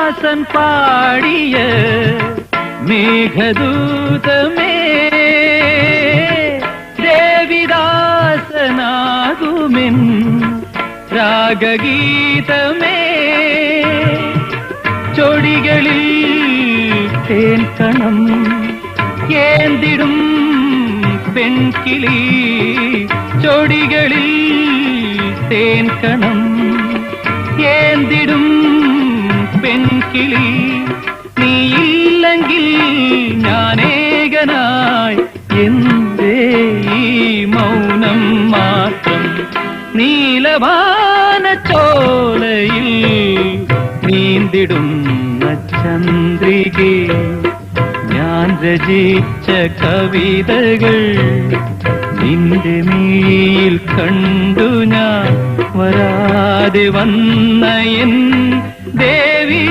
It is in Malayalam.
കാളിദാസൻ പാടിയ മേഘദൂതമേ ദേവിദാസനാകുമെൻ രാഗഗീതമേ ചൊടികളിൽ തേൻ കണം ഏന്തിടും പെൺകിളി ചൊടികളിൽ തേൻ കണം ഏന്തിടും പെൺകിളി നീയില്ലെങ്കിൽ ഞാനേകനായി എന്തേ ഈ മൗനം മാത്രം നീലവാന ചോലയിൽ നീന്തിടുന്ന ചന്ദ്രികേ ഞാൻ രചിച്ച കവിതകൾ നിന്റെ മീയിൽ കണ്ടു ഞാൻ വരാതെ വന്ന എൻ ദേവി